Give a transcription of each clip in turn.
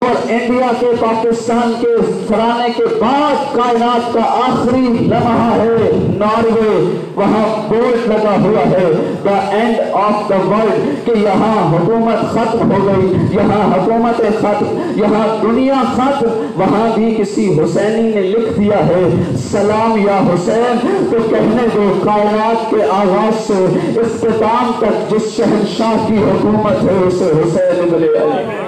اور انڈیا کے پاکستان کے سرانے کے بعد کائنات کا آخری لمحہ ہے ناروے، وہاں بورڈ لگا ہوا ہے دا اینڈ آف دا ورلڈ، کہ یہاں حکومت ختم ہو گئی، یہاں حکومت ختم، یہاں دنیا ختم۔ وہاں بھی کسی حسینی نے لکھ دیا ہے سلام یا حسین، تو کہنے دو کائنات کے آغاز سے اختتام تک جس شہنشاہ کی حکومت ہے اسے حسین ابن علی۔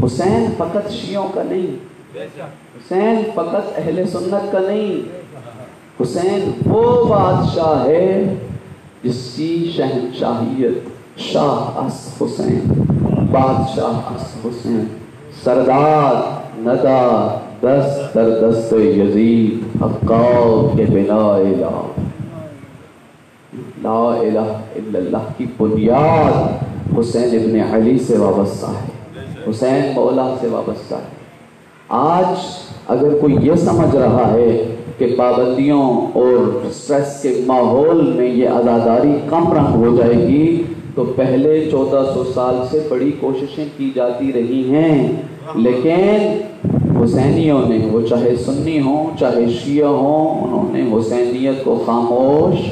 حسین فقط شیعوں کا نہیں، حسین فقط اہل سنت کا نہیں، حسین وہ بادشاہ ہے جس کی شہنشاہیت شاہ اس حسین، بادشاہ اس حسین، سردار ندا دست در دست یزید، حقاق کے بنا الہ لا الہ الا اللہ کی بنیاد حسین ابن علی سے وابستہ ہے، حسین مولا سے وابستہ ہے۔ آج اگر کوئی یہ سمجھ رہا ہے کہ پابندیوں اور سٹریس کے ماحول میں یہ عزاداری کم رنگ ہو جائے گی، تو پہلے 1400 سال سے بڑی کوششیں کی جاتی رہی ہیں، لیکن حسینیوں نے، وہ چاہے سنی ہوں چاہے شیعہ ہوں، انہوں نے حسینیت کو خاموش۔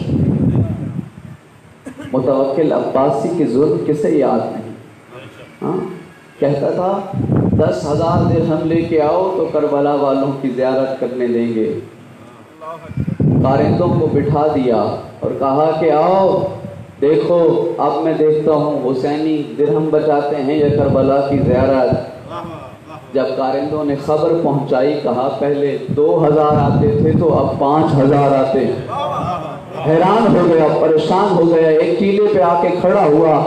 متوکل عباسی کے ظلم کسے یاد نہیں؟ کہتا تھا 10,000 درہم لے کے آؤ تو کربلا والوں کی زیارت کرنے دیں گے۔ کارندوں کو بٹھا دیا اور کہا کہ آؤ دیکھو اب میں دیکھتا ہوں حسینی درہم بچاتے ہیں یا کربلا کی زیارت۔ جب کارندوں نے خبر پہنچائی، کہا پہلے 2,000 آتے تھے تو اب 5,000 آتے ہیں۔ حیران ہو گیا، پریشان ہو گیا، ایک ٹیلے پہ آ کے کھڑا ہوا،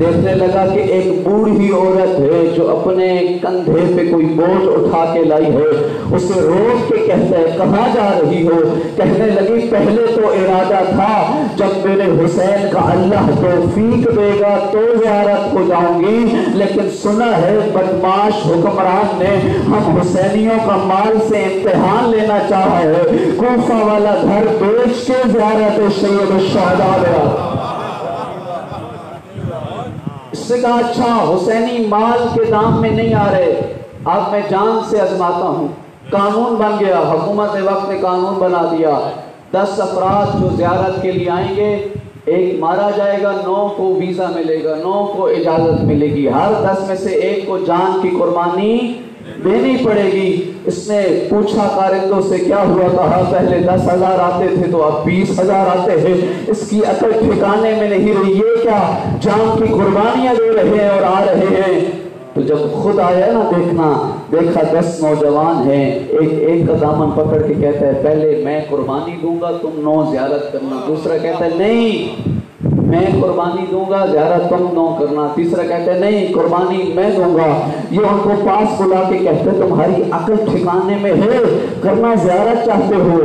دیکھنے لگا کہ ایک بوڑھی عورت ہے جو اپنے کندھے پہ کوئی بوجھ اٹھا کے لائی ہے، اسے روک کے کہتا ہے کہاں جا رہی ہو؟ کہنے لگی پہلے تو ارادہ تھا جب میرے حسین کا اللہ توفیق دے گا تو زیارت کو جاؤں گی، لیکن سنا ہے بدماش حکمران نے ہم حسینیوں کا مال سے امتحان لینا چاہا ہے، کوفہ والا گھر بیچ کے زیارت سید الشہداء لیا۔ اس سے کہا اچھا حسینی مال کے دام میں نہیں آ رہے، اب میں جان سے آزماتا ہوں۔ قانون بن گیا، حکومت وقت نے قانون بنا دیا، 10 افراد جو زیارت کے لیے آئیں گے، ایک مارا جائے گا، 9 کو ویزا ملے گا، 9 کو اجازت ملے گی، ہر 10 میں سے ایک کو جان کی قربانی دینی پڑے گی۔ اس نے پوچھا کارندوں سے کیا ہوا؟ کہا پہلے 10,000 آتے تھے تو اب 20,000 آتے ہیں۔ اس کی عقل ٹھکانے میں نہیں رہی، یہ کیا جان کی قربانیاں دے رہے ہیں اور آ رہے ہیں۔ تو جب خود آیا نا دیکھا 10 نوجوان ہیں، ایک کا دامن پکڑ کے کہتا ہے پہلے میں قربانی دوں گا تم 9 زیارت کرنا، دوسرا کہتا ہے نہیں میں قربانی دوں گا زیارت تم 9 کرنا، تیسرا کہتا ہے نہیں قربانی میں دوں گا۔ یہ ان کو پاس بلا کے کہتے ہیں تمہاری عقل ٹھکانے میں ہے، کرنا زیارت چاہتے ہو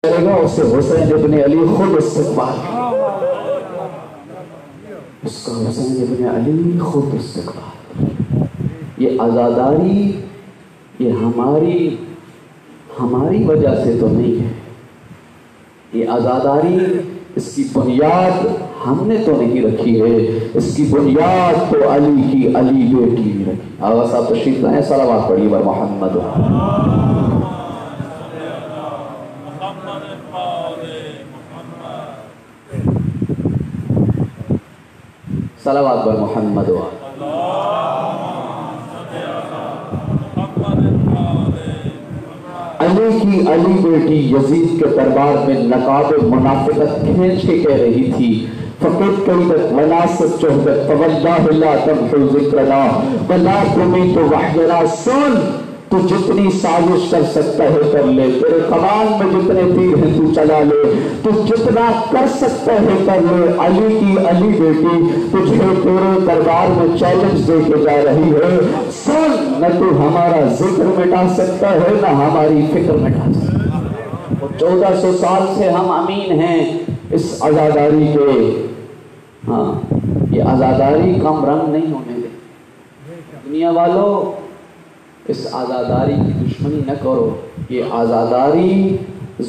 کرے گا؟ اسے حسین ابن علی خود استقبال، اس کا حسین ابن علی خود استقبال۔ یہ عزاداری یہ ہماری وجہ سے تو نہیں ہے، یہ عزاداری اس کی بنیاد ہم نے تو نہیں رکھی ہے، اس کی بنیاد تو علی کی علی بیٹی نے رکھی۔ آغا صاحب تشریف لائیں، صلوات پڑھیے بر محمد۔ صلوات بر محمد۔ علی کی علی بیٹی یزید کے دربار میں نقاب منافقت کھینچ کے کہہ رہی تھی فقط قیدت وناست چہدت فواللہ لا تمحو ذکرنا ولا تمیت وحینا۔ سن تو جتنی سازش کر سکتا ہے کر لے، تیرے کمان میں جتنے تیر ہیں تو چلا لے، تو جتنا کر سکتا ہے کر لے۔ علی کی علی بیٹی تجھے تیرے دربار میں چیلنج دے کے جا رہی ہے، سن نہ تو ہمارا ذکر مٹا سکتا ہے نہ ہماری فکر مٹا سکتا ہے۔ 1400 سال سے ہم امین ہیں اس عزاداری کے۔ ہاں یہ عزاداری کم رنگ نہیں ہونے دے۔ دنیا والوں اس عزاداری کی دشمنی نہ کرو، یہ عزاداری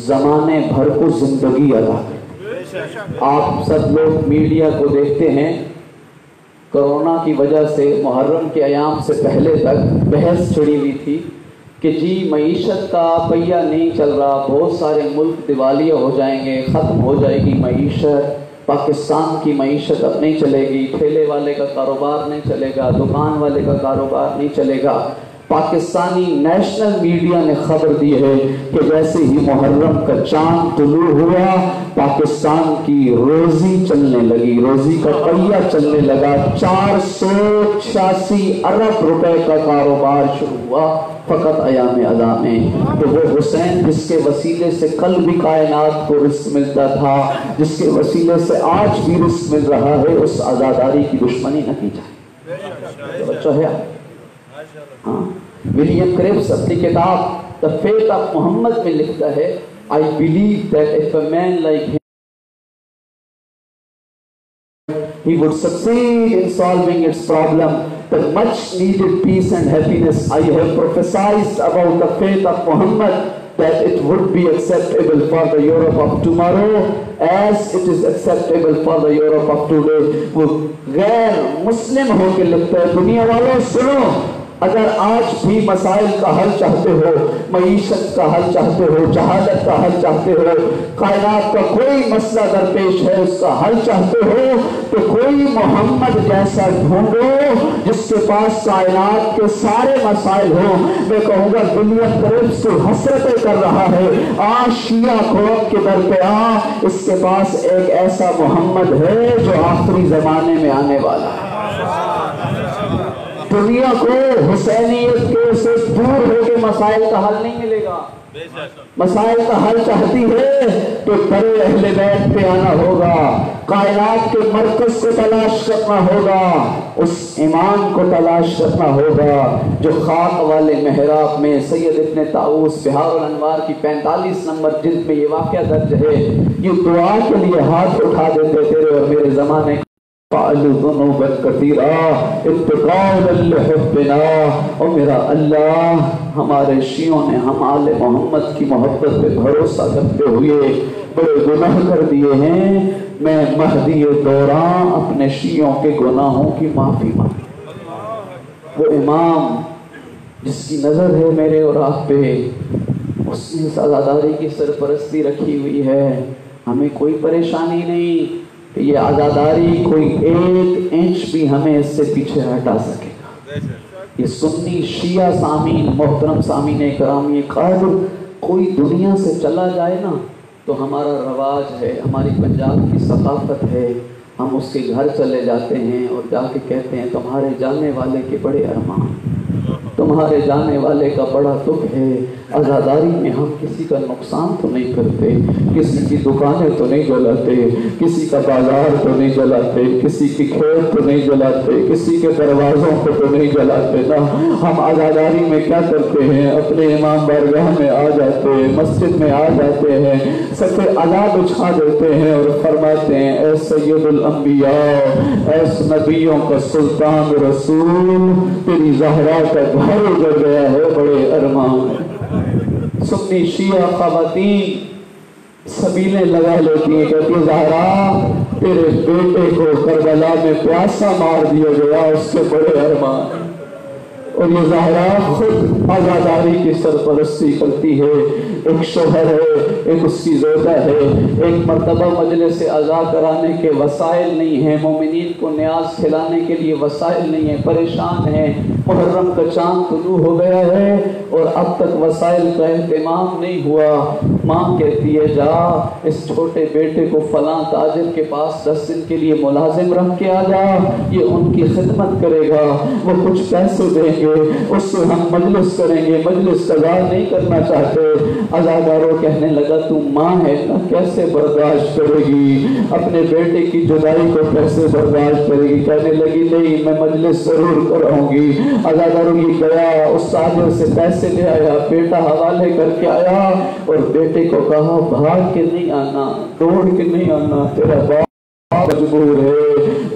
زمانے بھر کو زندگی عطا کرتی ہے۔ آپ سب لوگ میڈیا کو دیکھتے ہیں، کرونا کی وجہ سے محرم کے ایام سے پہلے تک بحث چھڑی ہوئی تھی کہ جی معیشت کا پہیہ نہیں چل رہا، بہت سارے ملک دیوالیہ ہو جائیں گے، ختم ہو جائے گی معیشت، پاکستان کی معیشت اب نہیں چلے گی، ٹھیلے والے کا کاروبار نہیں چلے گا، دکان والے کا کاروبار نہیں چلے گا۔ پاکستانی نیشنل میڈیا نے خبر دی ہے کہ جیسے ہی محرم کا چاند طلوع ہوا پاکستان کی روزی چلنے لگی، روزی کا پہیہ چلنے لگا، 486 ارب روپے کا کاروبار شروع ہوا فقط ایام ادا میں۔ تو وہ حسین جس کے وسیلے سے کل بھی کائنات کو رزق ملتا تھا، جس کے وسیلے سے آج بھی رزق مل رہا ہے، اس عزاداری کی دشمنی نہ کی جائے۔ بچہ ہے ہاں، ولیم کریبس اپنی کتاب The Faith of Muhammad میں لکھتا ہے I believe that if a man like him he would succeed in solving its problem, the much needed peace and happiness I have prophesied about the faith of Muhammad, that it would be acceptable for the Europe of tomorrow as it is acceptable for the Europe of today۔ وہ غیر مسلم ہو کے لکھتا ہے، دنیا والوں سنو، اگر آج بھی مسائل کا حل چاہتے ہو، معیشت کا حل چاہتے ہو، جہالت کا حل چاہتے ہو، کائنات کا کوئی مسئلہ درپیش ہے اس کا حل چاہتے ہو، تو کوئی محمد جیسا ڈھونڈو جس کے پاس کائنات کے سارے مسائل ہوں۔ میں کہوں گا دنیا قریب سے حسرتیں کر رہا ہے، آج شیعہ قوم کے در پہ اس کے پاس ایک ایسا محمد ہے جو آخری زمانے میں آنے والا ہے۔ دنیا کو حسینیت کے سے دور ہو کے مسائل کا حل نہیں ملے گا۔ مسائل کا حل چاہتی ہے تو بڑے اہل بیت پہ آنا ہوگا، کائنات کے مرکز کو تلاش کرنا ہوگا، اس امام کو تلاش کرنا ہوگا جو خاک والے محراب میں سید ابن طاؤس بہار الانوار کی 45 نمبر جلد میں یہ واقعہ درج ہے، یہ دعا کے لیے ہاتھ اٹھا دیتے تیرے اور میرے زمانے فعلوا ذنوبا كثيرا اتقاء لحبنا۔ اور میرا اللہ، ہمارے شیعوں نے ہم آل محمد کی محبت پہ بھروسہ کرتے ہوئے بڑے گناہ کر دیے ہیں، میں مہدی دوران اپنے شیعوں کے گناہوں کی معافی مانگ۔ وہ امام جس کی نظر ہے میرے اور آپ پہ، اس نے عزاداری کی سرپرستی رکھی ہوئی ہے، ہمیں کوئی پریشانی نہیں کہ یہ عزاداری کوئی 1 انچ بھی ہمیں اس سے پیچھے ہٹا سکے گا۔ یہ سنی شیعہ سامعین، محترم سامعین کرام، یہ قادر کوئی دنیا سے چلا جائے نا تو ہمارا رواج ہے، ہماری پنجاب کی ثقافت ہے، ہم اس کے گھر چلے جاتے ہیں اور جا کے کہتے ہیں تمہارے جانے والے کے بڑے ارمان، تمہارے جانے والے کا بڑا دکھ ہے۔ عزاداری میں ہم کسی کا نقصان تو نہیں کرتے، کسی کی دکانیں تو نہیں جلاتے، کسی کا بازار تو نہیں جلاتے، کسی کی کھیت تو نہیں جلاتے، کسی کے دروازوں کو تو نہیں جلاتے نا۔ ہم عزاداری میں کیا کرتے ہیں؟ اپنے امام بارگاہ میں آ جاتے ہیں، مسجد میں آ جاتے ہیں، سب ادا بچھا دیتے ہیں اور فرماتے ہیں اے سید الانبیاء، اے نبیوں کا سلطان رسول، تیری زہرا کا گھر اجڑ گیا ہے، بڑے ارمان ہے۔ سنی شیعہ خواتین سبیلیں لگا لیتی ہیں، کہتی ہیں زہرا تیرے بیٹے کو کربلا میں پیاسا مار دیا گیا، اس کے بڑے ارمان۔ اور یہ زہرا خود عزاداری کی سرپرستی کرتی ہے، ایک شوہر ہے، ایک اس کی زوجہ ہے، ایک مرتبہ مجلس عزا کرانے کے وسائل نہیں ہیں، مومنین کو نیاز کھلانے کے لیے وسائل نہیں ہیں، پریشان ہیں، محرم کا چاند طلوع ہو گیا ہے اور اب تک وسائل کا اہتمام نہیں ہوا۔ ماں کہتی ہے جا اس چھوٹے بیٹے کو فلاں تاجر کے پاس 10 دن کے لیے ملازم رکھ کے آ جا، یہ ان کی خدمت کرے گا، وہ کچھ پیسے دیں گے، اس سے ہم مجلس کریں گے، مجلس قضا نہیں کرنا چاہتے۔ عزاداروں کہنے لگا تو ماں ہے نا، کیسے برداشت کرے گی اپنے بیٹے کی جدائی کو، کیسے برداشت کرے گی؟ کہنے لگی نہیں میں مجلس ضرور کراؤں گی۔ عزاداروں یہ گیا، اس تاجر سے پیسے لے آیا، بیٹا حوالے کر کے آیا اور بیٹے کو کہا بھاگ کے نہیں آنا، دوڑ کے نہیں آنا، تیرا باپ مجبور ہے،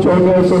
1400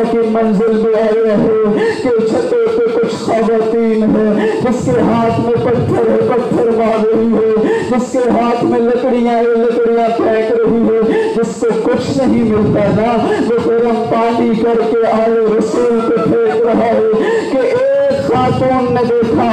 طرح کی منزل میں آئے ہیں کہ چھتوں پہ کچھ خواتین ہیں جس کے ہاتھ میں پتھر ہے، پتھر مار رہی ہے، جس کے ہاتھ میں لکڑیاں ہے، لکڑیاں پھینک رہی ہے، جس کو کچھ نہیں ملتا نا وہ گرم پانی کر کے آئے رسول کو پھینک رہا ہے کہ ایک خاتون نے دیکھا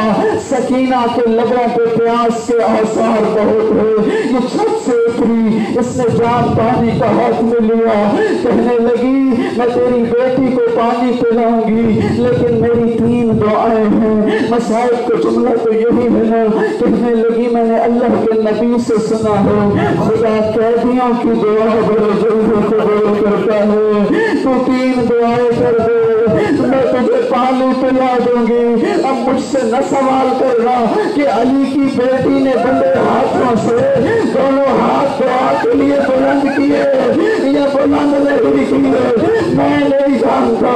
سکینہ کے لبوں پہ پیاس کے آثار بہت ہے، یہ چھت سے اتری، اس نے جام پانی کا ہاتھ میں لیا، کہنے لگی میں تیری بیٹی کو پانی پلاؤں گی لیکن میری 3 دعائیں ہیں۔ مسائل کا جملہ تو یہی ہے نا، کہنے لگی میں نے اللہ کے نبی سے سنا ہے خدا قیدیوں کی دعا بڑے جلدی قبول کرتا ہے، تو 3 دعائیں کر دے میں تجھے پانی پلا دوں گی۔ اب مجھ سے نہ سوال کرنا کہ علی کی بیٹی نے بندے ہاتھوں سے دونوں ہاتھ دعا کے لیے بلند کیے یا بلند نہیں کیے، میں نہیں جانتا۔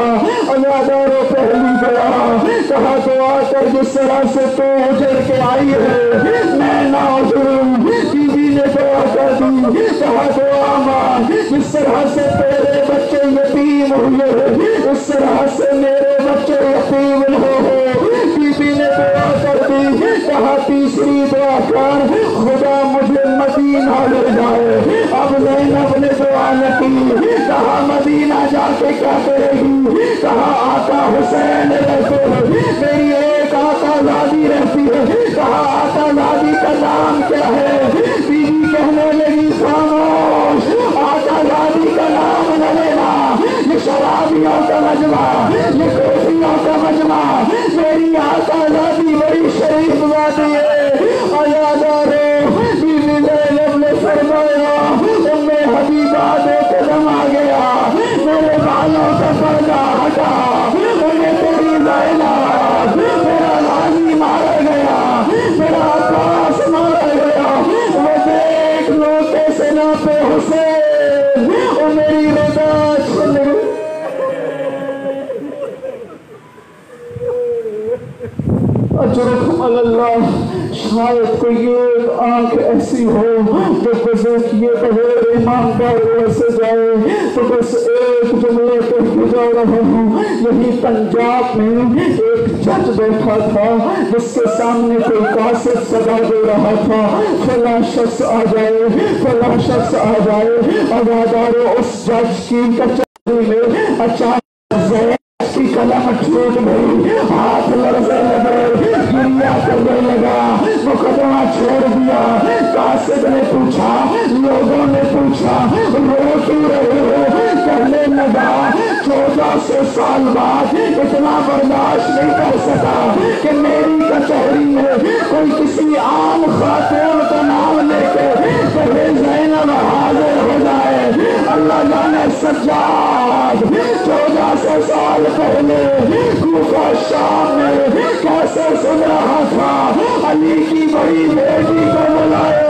عزاداروں پہلی دعا کہا دعا کر جس طرح سے تو اجڑ کے آئی ہے میں نہ اجڑوں، بیوی نے دعا کر دی، کہا دعا ماں جس طرح سے تیرے بچے یتیم ہوئے اس طرح سے میرے بچے یتیم نہ ہو، بیوی نے دعا کر دی، کہا تیسری دعا کر خدا مجھے مدینہ لے جائے۔ اب زینب نے دعا نہ کی، کہا مدینہ جا کے کیا کرے گی، کہا آقا حسین رہتے ہیں، میری ایک آقا زادی رہتی ہے، کہا آقا زادی کا نام کیا ہے، بیوی کہنے لگی خاموش، آقا زادی کا نام نہ لینا، یہ شرابیوں کا مجمع، یہ کوفیوں کا مجمع، میری آقا زادی بڑی شریف زادی ہے۔ عزاداروں بیوی زینب نے فرمایا ام حبیبہ دو قدم آ گیا، میرے بالوں کا پردہ ہٹا، انہیں تیری زینب میرا غازی مارا گیا، میرا عباس مارا گیا، وہ دیکھ لو کیسے ناپے حسین، وہ میری رضا چھن گئی۔ اجرکم اللہ، شاید کوئی ایک آنکھ ایسی ہو جو وضو کیے بغیر ایماندار سے جائے تو بس ایک جملے کہہ کے جا رہا ہوں۔ یہی پنجاب میں ایک جج بیٹھا تھا جس کے سامنے کوئی قاصد سزا دے رہا تھا، فلاں شخص آ جائے، فلاں شخص آ جائے۔ عزاداروں اس جج کی کچہری میں اچانک زید کی قلم ٹوٹ گئی، ہاتھ لرزنے لگے، گریا کرنے لگا، مقدمہ چھوڑ دیا۔ قاصد نے پوچھا، لوگوں نے پوچھا رو کیوں رہے ہو، کہنے لگا 1400 سال بعد اتنا برداشت نہیں کر سکا کہ میری کچہری میں کوئی کسی عام خاتون کا نام لے کے کہے زینب حاضر ہو جائے۔ اللہ جانے سجاد 1400 سال پہلے کوفہ شام میں کیسے سن رہا تھا، علی کی بڑی بیٹی کو بلائے